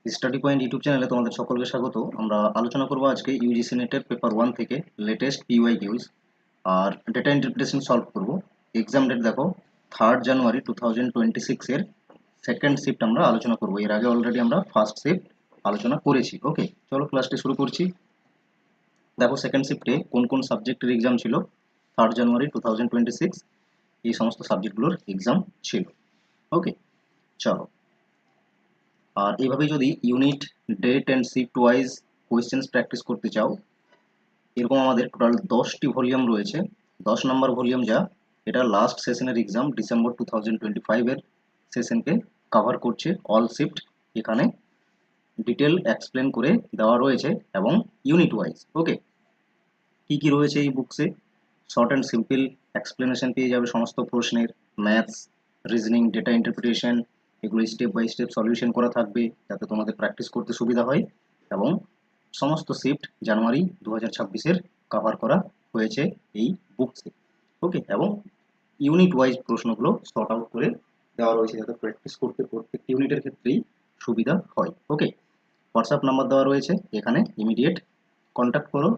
Study point YouTube চ্যানেলে তোমাদের সকলকে স্বাগত। আমরা আলোচনা করব আজকে ইউজিসি নেটের পেপার 1 থেকে লেটেস্ট পিওয়াইকিউজ আর ডেটা ইন্টারপ্রিটেশন সলভ করব। এক্সাম ডেট দেখো 3 জানুয়ারি 2026 এর সেকেন্ড শিফট আমরা আলোচনা করব। এর আগে অলরেডি আমরা ফার্স্ট শিফট আলোচনা করেছি। ওকে, চলো ক্লাসটি শুরু করছি। দেখো সেকেন্ড শিফটে কোন কোন সাবজেক্টের এক্সাম ছিল। 3 জানুয়ারি 2026 এই সমস্ত সাবজেক্টগুলোর এক্সাম ছিল। ওকে, চলো। আর এইভাবেই যদি unit, date and shift wise questions practice করতে চাও, এরকম আমাদের টোটাল 10টি ভলিউম রয়েছে। 10 নম্বর ভলিউম যা, এটা লাস্ট সেশনের এক্সাম ডিসেম্বর 2025 এর সেশনকে কভার করছে। অল শিফট এখানে ডিটেল এক্সপ্লেন করে দেওয়া রয়েছে এবং ইউনিট ওয়াইজ। ওকে, কি কি রয়েছে এই books, short and simple explanation পেয়ে যাবে সমস্ত প্রশ্নের। ম্যাথস, রিজনিং, ডেটা ইন্টারপ্রিটেশন, এগুলো স্টেপ বাই স্টেপ সলিউশন করা থাকবে যাতে তোমাদের প্র্যাকটিস করতে সুবিধা হয়। এবং সমস্ত শিফট জানুয়ারি 2026-এর কভার করা হয়েছে এই বুকসে। ওকে, এবং ইউনিট ওয়াইজ প্রশ্নগুলো সর্ট আউট করে দেওয়া রয়েছে যাতে প্র্যাকটিস করতে প্রত্যেকটি ইউনিটের ক্ষেত্রেই সুবিধা হয়। ওকে, হোয়াটসঅ্যাপ নাম্বার দেওয়া রয়েছে, এখানে ইমিডিয়েট কন্ট্যাক্ট করো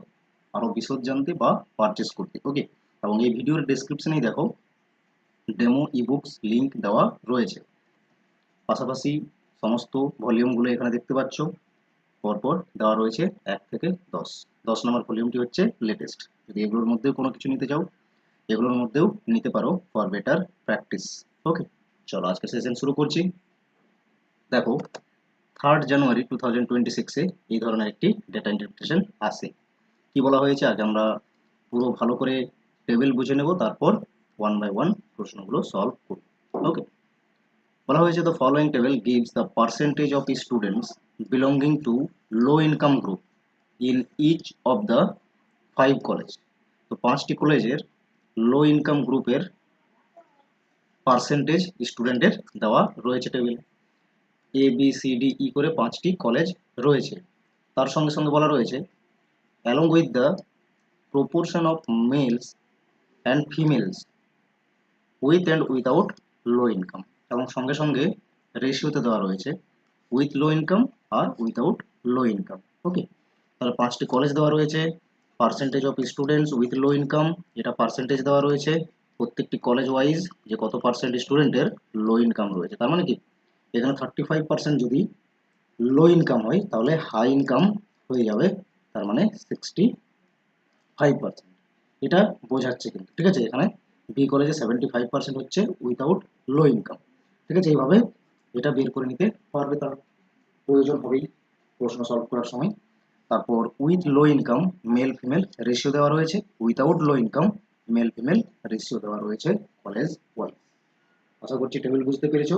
আরও বিশদ জানতে বা পারচেস করতে। ওকে, এবং এই ভিডিওর ডেসক্রিপশনেই দেখো ডেমো ইবুকস লিঙ্ক দেওয়া রয়েছে। পাশাপাশি সমস্ত ভলিউমগুলো এখানে দেখতে পাচ্ছ পরপর দেওয়া রয়েছে 1 থেকে 10 নম্বর ভলিউমটি হচ্ছে লেটেস্ট। যদি এগুলোর মধ্যেও কোনো কিছু নিতে চাও, এগুলোর মধ্যেও নিতে পারো ফর বেটার প্র্যাকটিস। ওকে, চলো আজকে সেশন শুরু করছি। দেখো 3 জানুয়ারি 2026-এ এই ধরনের একটি ডেটা ইন্টারপ্রিটেশন আসে। কি বলা হয়েছে আগে আমরা পুরো ভালো করে টেবিল বুঝে নেব, তারপর ওয়ান বাই ওয়ান প্রশ্নগুলো সলভ করব। ওকে, বলা হয়েছে the following table gives the percentage of students belonging to low income group in each of the 5 college. তো 5টি কলেজের লো ইনকাম গ্রুপের পার্সেন্টেজ স্টুডেন্টের দেওয়া রয়েছে table. A B C D E করে 5টি কলেজ রয়েছে। তার সঙ্গে সঙ্গে বলা রয়েছে along with the proportion of males and females with and without low income, এবং সঙ্গে সঙ্গে রেশিওতে দেওয়া রয়েছে উইথ লো ইনকাম আর উইথাউট লো ইনকাম। ওকে, তাহলে 5টি কলেজ দেওয়া রয়েছে, percentage of students with low income এটা পার্সেন্টেজ দেওয়া রয়েছে, প্রত্যেকটি কলেজ ওয়াইজ যে কত পার্সেন্ট স্টুডেন্টের লো ইনকাম রয়েছে। তার মানে কি এখানে 35% যদি লো ইনকাম হয় তাহলে হাই ইনকাম হয়ে যাবে, তার মানে 65%। এটা বোঝাচ্ছে কিন্তু, ঠিক আছে। এখানে বি কলেজে 75% হচ্ছে উইথাউট লো ইনকাম। ঠিক আছে, এইভাবে এটা বের করে নিতে পারবে, তার প্রয়োজন হবেই প্রশ্ন সলভ করার সময়। তারপর with low income male female ratio দেওয়া রয়েছে, without low income male female ratio দেওয়া রয়েছে কলেজ ওয়াইজ। আশা করছি টেবিল বুঝতে পেরেছো।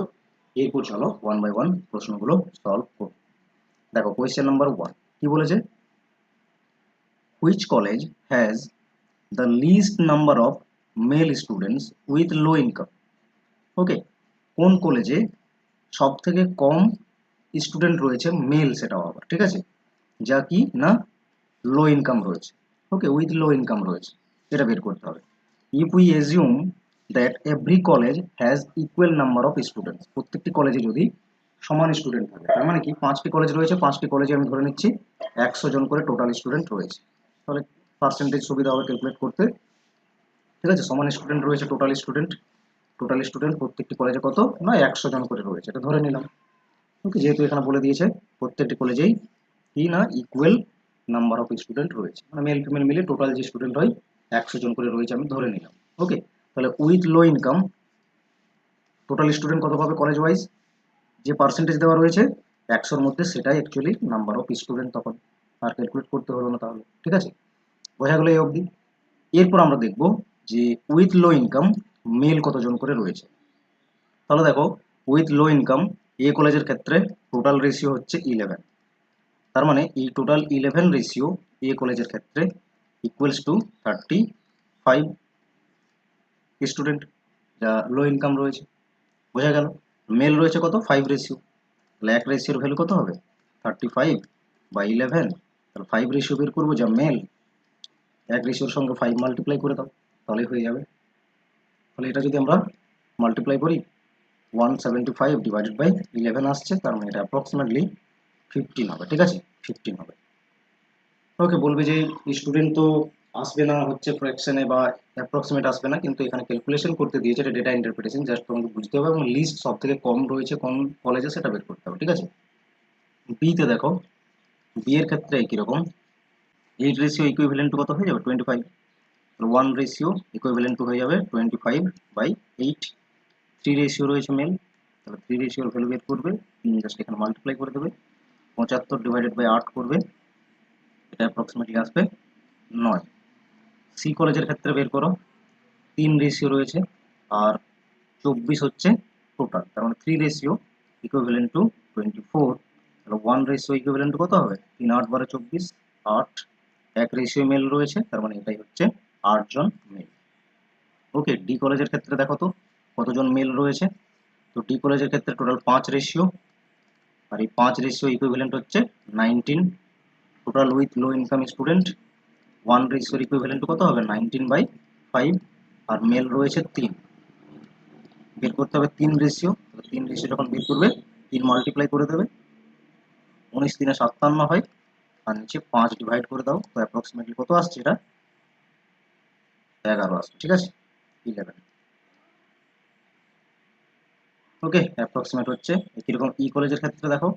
এরপর চলো ওয়ান বাই ওয়ান প্রশ্নগুলো সলভ করো। দেখো কোয়েশ্চেন নাম্বার 1 কি বলেছে, which college has the least number of male students with low income। ওকে, কোন কলেজে সব থেকে কম স্টুডেন্ট রয়েছে মেল, সেটাও আবার ঠিক আছে, যা কি না লো ইনকাম রয়েছে। ওকে, উইথ লো ইনকাম রয়েছে, এটা বের করতে হবে। If we assume that every college has equal number of students, প্রত্যেকটি কলেজে যদি সমান স্টুডেন্ট থাকে, তার মানে কি 5টি কলেজ রয়েছে, 5টি কলেজে আমি ধরে নিচ্ছি 100 জন করে টোটাল স্টুডেন্ট রয়েছে, তাহলে পার্সেন্টেজ সুবিধা হবে ক্যালকুলেট করতে। ঠিক আছে, সমান স্টুডেন্ট রয়েছে, টোটাল স্টুডেন্ট প্রত্যেকটি কলেজে কত না 100 জন করে রয়েছে, এটা ধরে নিলাম। ওকে, যেহেতু এখানে বলে দিয়েছে প্রত্যেকটি কলেজেই কি না ইকুয়াল নাম্বার অফ স্টুডেন্ট রয়েছে, মানে মেল ফিমেল মিলে টোটাল যে স্টুডেন্ট হয় 100 জন করে রয়েছে, আমি ধরে নিলাম। ওকে, তাহলে with low income total student কত পাবে কলেজ ওয়াইজ, যে পার্সেন্টেজ দেওয়া রয়েছে 100-র মধ্যে সেটাই অ্যাকচুয়ালি নাম্বার অফ স্টুডেন্ট, তখন আর ক্যালকুলেট করতে হলো না তাহলে। ঠিক আছে, বোঝা গেল এই অবধি। এরপর আমরা দেখব যে উইথ লো ইনকাম মেল কতজন করে রয়েছে। তাহলে দেখো উইথ লো ইনকাম এ কলেজের ক্ষেত্রে টোটাল রেশিও হচ্ছে 11, তার মানে এই টোটাল 11 রেশিও এ কলেজের ক্ষেত্রে ইকুয়ালস টু 35 স্টুডেন্ট যা লো ইনকাম রয়েছে। বোঝা গেল, মেল রয়েছে কত 5 রেশিও, তাহলে এক রেশিওর ভ্যালু কত হবে 35 বাই 11, তাহলে 5 রেশিও বের করবো যা মেল, এক রেশিওর সঙ্গে 5 মাল্টিপ্লাই করে দাও তাহলেই হয়ে যাবে। তাহলে এটা যদি আমরা মাল্টিপ্লাই করি 175 ডিভাইডেড বাই 11 আসছে, তার মানে এটা অ্যাপ্রক্সিমেটলি 15 হবে, ঠিক আছে, 15 হবে। ওকে, বলবে যে স্টুডেন্ট তো আসবে না হচ্ছে ফ্র্যাকশনে বা অ্যাপ্রক্সিমেট আসবে না, কিন্তু এখানে ক্যালকুলেশন করতে দিয়েছে, এটা ডেটা ইন্টারপ্রিটেশন, জাস্ট তোমাকে বুঝতে হবে এবং লিস্ট সব থেকে কম রয়েছে কোন কলেজে সেটা বের করতে হবে, ঠিক আছে। বি তে দেখো, বি এর ক্ষেত্রে একই রকম, 8 রেশিও ইকুইভ্যালেন্ট টু কত হয়ে যাবে 25, 1 রেশিও ইকুইভ্যালেন্ট টু হয়ে যাবে 25/8, 3 রেশিও রয়েছে মেল, তাহলে 3 রেশিওর ভ্যালু বের করবে, জাস্ট এখানে মাল্টিপ্লাই করে দেবে, 75 ডিভাইডেড বাই 8 করবে, এটা অ্যাপ্রক্সিমেটলি আসবে 9। সি কলেজের ক্ষেত্রে বের করো, 3 রেশিও রয়েছে আর 24 হচ্ছে টোটাল, তার মানে 3 রেশিও ইকুইভ্যালেন্ট টু 24, তাহলে 1 রেশিও ইকুইভ্যালেন্ট টু কত হবে 3 8 12 24, 8, 1 রেশিও মেল রয়েছে, তার মানে এটাই হচ্ছে 8 জন মেল। ওকে, ডি কলেজের ক্ষেত্রে দেখো তো কতজন মেল রয়েছে, তো ডি কলেজের ক্ষেত্রে টোটাল 5 রেশিও, আর এই 5 রেশিও ইকুইভ্যালেন্ট হচ্ছে 19, total with low income student, 1 রেশিওর ইকুইভ্যালেন্ট কত হবে 19/5, আর মেল রয়েছে 3, বের করতে হবে 3 রেশিও, 3 রেশিও যখন বের করবে 3 মাল্টিপ্লাই করে দেবে, 19 3 57 হয়, আর নিচে 5 ডিভাইড করে দাও, তো অ্যাপ্রক্সিমেটলি কত আসছে, এটা 11 আসছে, ঠিক আছে, 11। ওকে, অ্যাপ্রক্সিমেট হচ্ছে এরকম। ই কলেজের ক্ষেত্রে দেখো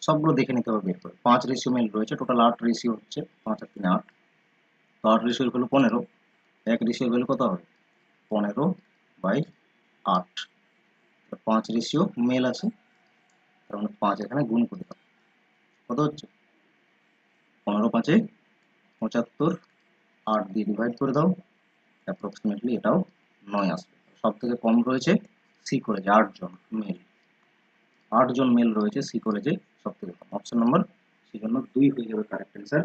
সবগুলো দেখে নিতে হবে বের করে, 5 রেশিও মেল রয়েছে, টোটাল 8 রেশিও হচ্ছে, 5 আর 3 8, তো 8 রেশিওর ভ্যালু 15, 1 রেশিওর ভ্যালু কত হবে 15/8, 5 রেশিও মেল আছে, তার মানে 5 এখানে গুণ করে দাও, কত হচ্ছে 15 5 75, 8 দিয়ে ডিভাইড করে দাও, অ্যাপ্রক্সিমেটলি এটাও 9 আসবে। সব থেকে কম রয়েছে সি কলেজে, 8 জন মেল, 8 জন মেল রয়েছে সি কলেজে, সব থেকে কম, অপশন নম্বর সেজন্য 2 হয়ে যাবে কারেক্ট অ্যান্সার।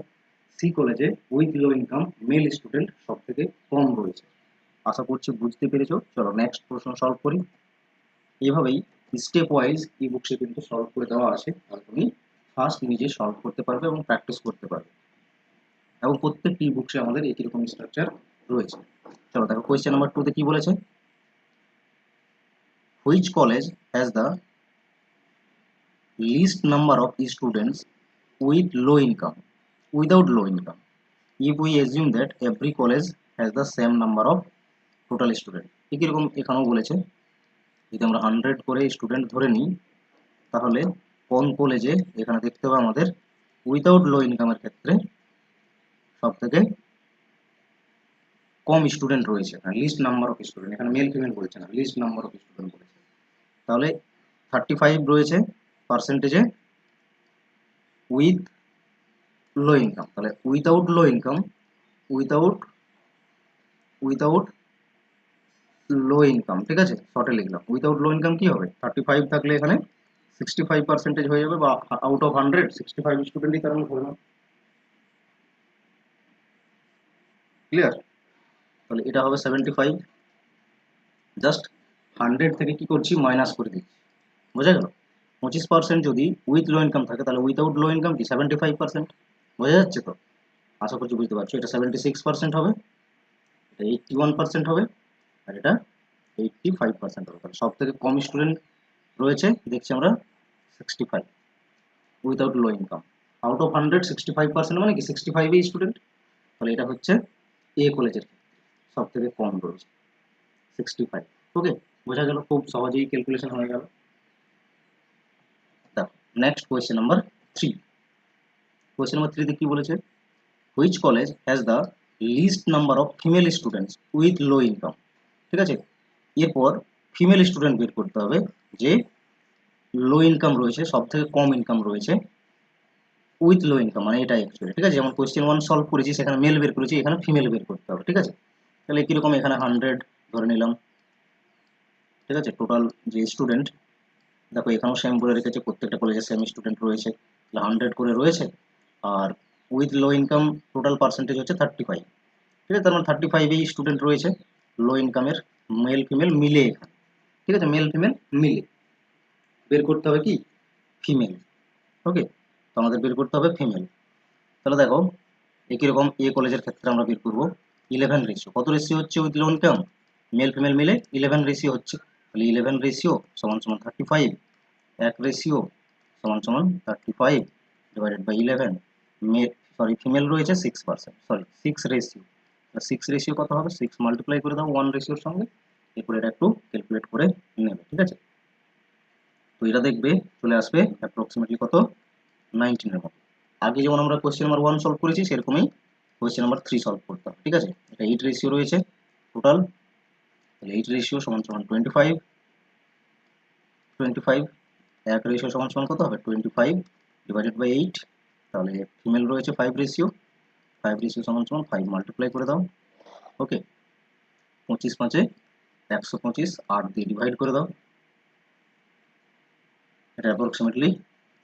সি কলেজে with low income male student সব থেকে কম রয়েছে। আশা করছি বুঝতে পেরেছো। চলো নেক্সট প্রশ্ন সলভ করি। এভাবেই স্টেপ ওয়াইজ ই বুকসে কিন্তু সলভ করে দেওয়া আছে, আর তুমি ফার্স্ট নিজে সলভ করতে পারবে এবং প্র্যাকটিস করতে পারবে, এবং প্রত্যেকটি ই বুকসে আমাদের একই রকম স্ট্রাকচার রয়েছে। চলো দেখো কোয়েশ্চেন নাম্বার 2 তে কি বলেছে, which college has the least number of students with low income without low income if we assume that every college has the same number of total student। একই রকম এখানেও বলেছে, যদি আমরা 100 করে স্টুডেন্ট ধরে নিই, তাহলে কোন কলেজে, এখানে দেখতে হবে আমাদের উইদাউট লো ইনকামের ক্ষেত্রে সব থেকে কম স্টুডেন্ট রয়েছে, লিস্ট নাম্বার অফ স্টুডেন্ট, এখানে মেল ফিমেল বলছে না, লিস্ট নাম্বার অফ স্টুডেন্ট বলেছে, তাহলে 35 রয়েছে পার্সেন্টেজে উইথ লো ইনকাম, তাহলে without low income, without without লো ইনকাম, ঠিক আছে, শর্টে লিখলাম, উইদাউট লো ইনকাম কি হবে 35 থাকলে এখানে 65% হয়ে যাবে, বা আউট অফ 100 65 স্টুডেন্টই তার মধ্যে ধরলাম, ক্লিয়ার। তাহলে এটা হবে 75, জাস্ট 100 থেকে কি করছি মাইনাস করে দিচ্ছি, বোঝা গেল। 25% যদি উইথ লো ইনকাম থাকে, তাহলে উইদাউট লো ইনকাম কি 75%, বোঝা যাচ্ছে তো, আশা করছি বুঝতে পারছো। এটা 76% হবে, এটা 81% হবে, আর এটা 85% হবে। তাহলে সব থেকে কম স্টুডেন্ট রয়েছে দেখছি আমরা 65 without low income, out of 100 65% মানে কি 65 স্টুডেন্ট, তাহলে এটা হচ্ছে এ কলেজের সব থেকে কম রয়েছে 65। ওকে, বোঝা গেল, খুব সহজেই ক্যালকুলেশন হয়ে গেল। দেখো next question number 3, question number 3 তে কি বলেছে, which college has the least number of female students with low income, ঠিক আছে। এরপর ফিমেল স্টুডেন্ট বের করতে হবে যে লো ইনকাম রয়েছে, সব থেকে কম ইনকাম রয়েছে উইথ লো ইনকাম, মানে এটা অ্যাকচুয়ালি, ঠিক আছে। যেমন কোয়েশ্চেন 1 সলভ করেছি, সেখানে মেল বের করেছি, এখানে ফিমেল বের করতে হবে, ঠিক আছে। তাহলে কিরকম, এখানে 100 ধরে নিলাম, ঠিক আছে, টোটাল যে স্টুডেন্ট, দেখো এখানেও সেম বলে রেখেছে, প্রত্যেকটা কলেজে সেম স্টুডেন্ট রয়েছে, 100 করে রয়েছে, আর with low income total percentage হচ্ছে 35, ঠিক আছে, তার মানে 35 এই স্টুডেন্ট রয়েছে লো ইনকামের, মেল ফিমেল মিলে এখানে, ঠিক আছে, মেল ফিমেল মিলে বের করতে হবে কি ফিমেল। ওকে, তো আমাদের বের করতে হবে ফিমেল। তাহলে দেখো একই রকম এ কলেজের ক্ষেত্রে আমরা বের করবো 11 রেশিও, কত রেশিও হচ্ছে with low income, male female মিলে 11 রেশিও হচ্ছে, তাহলে 11 রেশিও সমান সমান 35, 1 রেশিও সমান সমান 35, ডিভাইডেড বাই 11, ফিমেল রয়েছে 6%, সরি 6 রেশিও। 6 রেশিও কত হবে, 6 মাল্টিপ্লাই করে দাও 1 রেশিওর সঙ্গে, এরপর এটা একটু ক্যালকুলেট করে নেবে, ঠিক আছে। তো এটা দেখবে চলে আসবে অ্যাপ্রক্সিমেটলি কত, 19 এর মতো। আগে যেমন আমরা কোয়েশ্চেন নাম্বার 1 সলভ করেছি সেরকমই কোয়েশ্চেন নাম্বার 3 সলভ করতে হবে, ঠিক আছে। এটা 8 রেশিও রয়েছে টোটাল, তাহলে 8 রেশিও সমান সমান 25, 25 এক রেশিও সমান সমান কত হবে, 25 ডিভাইডেড বাই 8, তাহলে ফিমেল রয়েছে 5 রেশিও, 5 রেশিও সমান সমান 5 মাল্টিপ্লাই করে দাও, ওকে। 25 5 125, 8 দিয়ে ডিভাইড করে দাও, এটা অ্যাপ্রক্সিমেটলি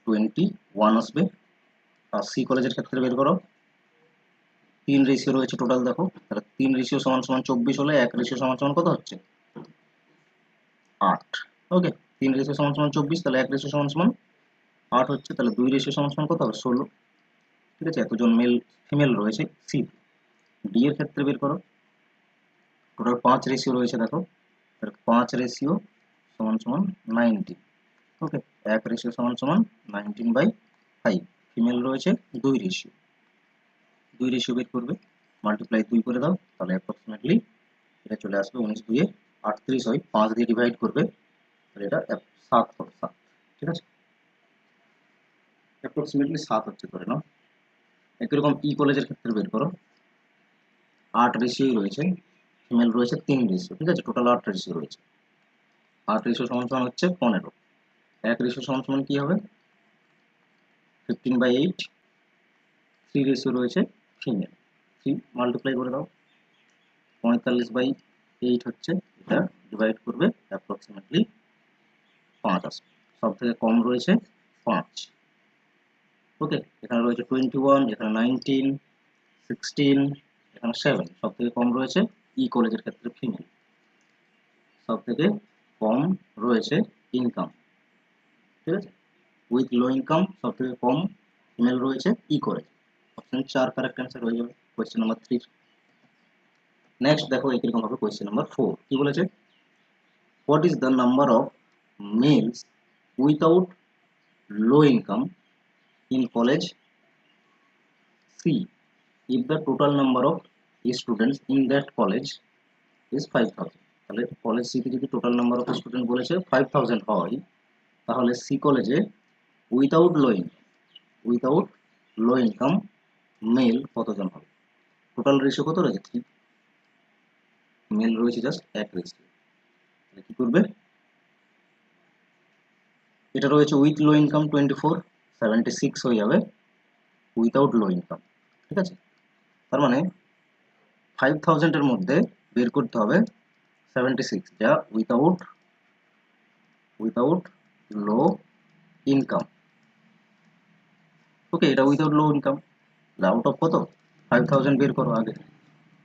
21 আসবে। আর সি কলেজের ক্ষেত্রে বের করো, 3 রেশিও রয়েছে টোটাল, দেখো তাহলে 3 রেশিও সমান সমান 24 হলে 1 রেশিও সমান সমান কত হচ্ছে, 8, ওকে। 3 রেশিও সমান সমান 24, তাহলে 1 রেশিও সমান সমান 8 হচ্ছে, তাহলে 2 রেশিও সমান সমান কত হবে, 16, ঠিক আছে। এতজন মেল ফিমেল রয়েছে সি। ডি এর ক্ষেত্রে বের করো, টোটাল 5 রেশিও রয়েছে দেখো, তাহলে 5 রেশিও সমান সমান 19, ওকে। 1 রেশিও সমান সমান 19/5, ফিমেল রয়েছে 2 রেশিও, 2 রেশিও বের করবে, মাল্টিপ্লাই 2 করে দাও, তাহলে অ্যাপ্রক্সিমেটলি এটা চলে আসবে 19 2 38 হয়, 5 দিয়ে ডিভাইড করবে, তাহলে এটা 7 হবে, 7, ঠিক আছে। অ্যাপ্রক্সিমেটলি 7 হচ্ছে ধরে নাও। একই রকম ই কলেজের ক্ষেত্রে বের করো, 8 রেশিওই রয়েছে, ফিমেল রয়েছে 3 রেশিও, ঠিক আছে। টোটাল 8 রেশিও রয়েছে, 8 রেশিও সমান সমান হচ্ছে 15, 1 রেশিও সমান সমান কি হবে, 15/8, 3 রেশিও রয়েছে ফিমেল, 3 মাল্টিপ্লাই করে দাও, 45/8 হচ্ছে, এটা ডিভাইড করবে, অ্যাপ্রক্সিমেটলি 5 আসবে। সব থেকে কম রয়েছে 5, ওকে। এখানে রয়েছে 21, এখানে 19, 16, এখানে 7, সব থেকে কম রয়েছে ই কলেজের ক্ষেত্রে ফিমেল, সব থেকে কম রয়েছে ইনকাম, ঠিক আছে। উইথ লো ইনকাম সব থেকে কম ফিমেল রয়েছে ই কলেজ, অপশন 4 কারেক্ট অ্যান্সার হয়ে যাবে কোয়েশ্চেন নাম্বার 3। নেক্সট দেখো একই রকম ভাবে কোয়েশ্চেন নাম্বার 4 কি বলেছে, what is the number of males without low income in college C if the total number of students in that college is 5000, তাহলে college C তে যদি টোটাল নাম্বার অফ স্টুডেন্ট বলেছে 5000 হয়, তাহলে সি কলেজে without low income mail কতজন হবে, total ratio কত রয়েছে 3, মেল রয়েছে জাস্ট 1 রেশিও, তাহলে কি করবে, এটা রয়েছে উইথ লো ইনকাম 24, 76 হয়ে যাবে উইথাউট লো ইনকাম, ঠিক আছে। তার মানে 5000 এর মধ্যে বের করতে হবে 76, যা উইথাউট লো ইনকাম, ওকে। এটা without low income, out of কত 5000 বের করো আগে,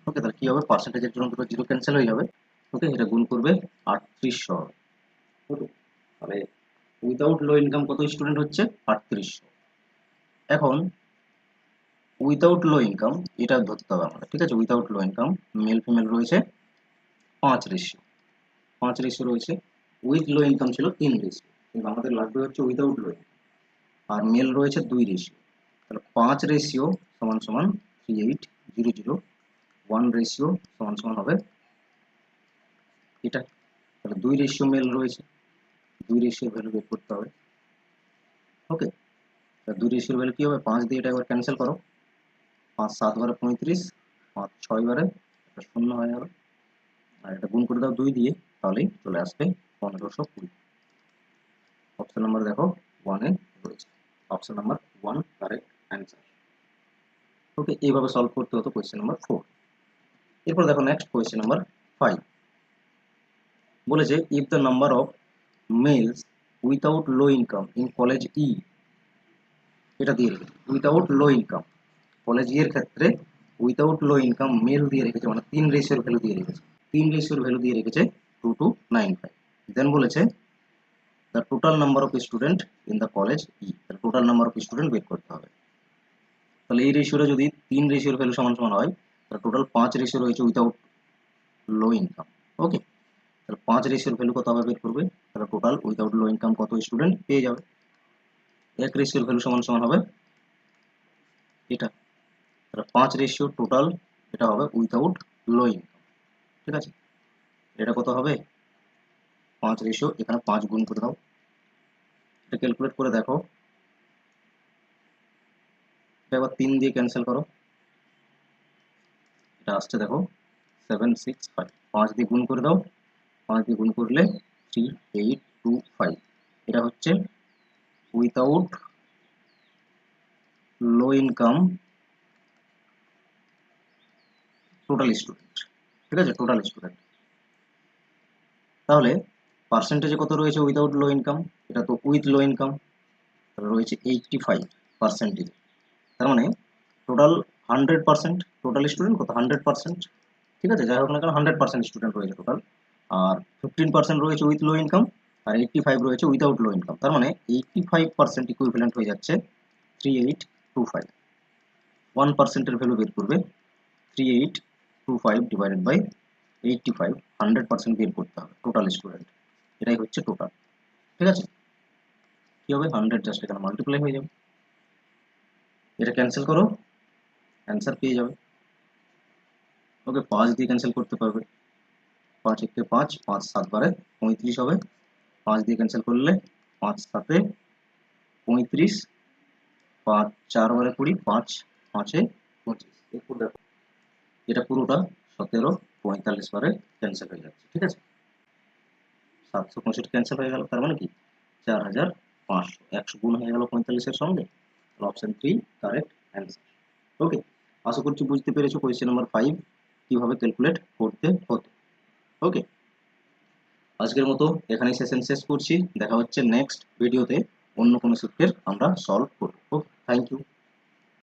ওকে। তাহলে কি হবে, পার্সেন্টেজের জন্য দুটো জিরো ক্যান্সেল হয়ে যাবে, ওকে। এটা গুণ করবে 3800 হবে, ওকে। তাহলে উইথাউট লো ইনকাম কত স্টুডেন্ট হচ্ছে 3800। এখন উইথাউট লো ইনকাম এটা ধরতে হবে আমাদের, ঠিক আছে। Without low income male female রয়েছে 5 রেশিও, 5 রেশিও রয়েছে, উইথ লো ইনকাম ছিল 3 রেশিও, কিন্তু আমাদের লাগবে হচ্ছে উইথাউট লো ইনকাম, আর মেল রয়েছে 2 রেশিও, তাহলে 5 রেশিও সমান সমান 3800, 1 রেশিও সমান সমান হবে এটা, তাহলে 2 রেশিও মেল রয়েছে, 2 রেশিও ভ্যালু বের করতে হবে, ওকে। তাহলে 2 রেশিওর ভ্যালু কি হবে, 5 দিয়ে এটা একবার ক্যান্সেল করো, 5 7 বারে 35, 5 6 বারে এটা 0 হয়ে যাবে, আর এটা গুণ করে দাও 2 দিয়ে, তাহলেই চলে আসবে 1520। অপশন নাম্বার দেখো 1 এ রয়েছে, অপশন নাম্বার 1 কারেক্ট অ্যান্সার, ওকে। এইভাবে সলভ করতে হতো কোয়েশ্চেন নাম্বার 4। এরপর দেখো নেক্সট কোয়েশ্চেন নাম্বার 5 বলেছে, if the number of males without low income in college E, এটা দিয়ে রেখেছে without low income, college E এর ক্ষেত্রে উইথাউট লো ইনকাম মেল দিয়ে রেখেছে, মানে 3 রেশিওর ভ্যালু দিয়ে রেখেছে, 3 রেশিওর ভ্যালু দিয়ে রেখেছে 2295। দেন বলেছে the total number of student in the college E, তাহলে টোটাল নাম্বার অফ স্টুডেন্ট বের করতে হবে। তাহলে এই রেশিওটা যদি 3 রেশিওর ভ্যালু সমান সমান হয়, তাহলে টোটাল 5 রেশিও রয়েছে উইথাউট লো ইনকাম, ওকে। তাহলে 5 রেশিওর ভ্যালু কত হবে বের করবে, তাহলে টোটাল উইথাউট লো ইনকাম কত স্টুডেন্ট পেয়ে যাবে। 1 রেশিওর ভ্যালু সমান সমান হবে এটা, তাহলে 5 রেশিও টোটাল এটা হবে উইথাউট লো ইনকাম। ঠিক আছে, এটা কত হবে 5 রেশিও, এখানে 5 গুণ করে দাও, এটা ক্যালকুলেট করে দেখো, এটা এবার 3 দিয়ে ক্যান্সেল করো, এটা আসছে দেখো 765, 5 দিয়ে গুণ করে দাও, 5 দিয়ে গুণ করলে 3825, এটা হচ্ছে without low income total student. ঠিক আছে, টোটাল স্টুডেন্ট। তাহলে পার্সেন্টেজে কত রয়েছে উইথাউট লো ইনকাম, এটা তো উইথ লো ইনকাম, তাহলে রয়েছে 85%। তার মানে টোটাল 100%, টোটাল স্টুডেন্ট কত 100%। ঠিক আছে, যাই হোক না কেন 100% স্টুডেন্ট রয়েছে টোটাল, আর 15% রয়েছে উইথ লো ইনকাম, আর 85 রয়েছে উইদাউট লো ইনকাম। তার মানে 85% ইকুইভ্যালেন্ট হয়ে যাচ্ছে 3825। 1%-এর ভ্যালু বের করবে, 3825 ডিভাইডেড বাই 85, 100% বের করতে হবে টোটাল স্টুডেন্ট, এটাই হচ্ছে টোটাল। ঠিক আছে, কি হবে 100 জাস্ট এখানে মাল্টিপ্লাই হয়ে যাবে, এটা ক্যান্সেল করো, অ্যান্সার পেয়ে যাবে। ওকে, 5 দিয়ে ক্যান্সেল করতে পারবে, 5 একে 5, 5 7 বারে 35 হবে, 5 দিয়ে ক্যান্সেল করলে 5 7 35, 5 4 বারে 20, 5 5 25। এরপর দেখো এটা পুরোটা 17 45 বারে ক্যান্সেল হয়ে যাচ্ছে। ঠিক আছে, 765 ক্যান্সেল হয়ে গেল, তার মানে কি 4500, 100 গুণ হয়ে গেল 45-এর সঙ্গে, অপশন 3 কারেক্ট অ্যান্সার। ওকে, আশা করছি বুঝতে পেরেছো কোয়েশ্চেন নাম্বার 5 কিভাবে ক্যালকুলেট করতে হতো। ওকে, আজকের মতো এখানেই সেশন শেষ করছি, দেখা হচ্ছে নেক্সট ভিডিওতে, অন্য কোনো সূত্রের আমরা সলভ করব। ওকে, থ্যাংক ইউ।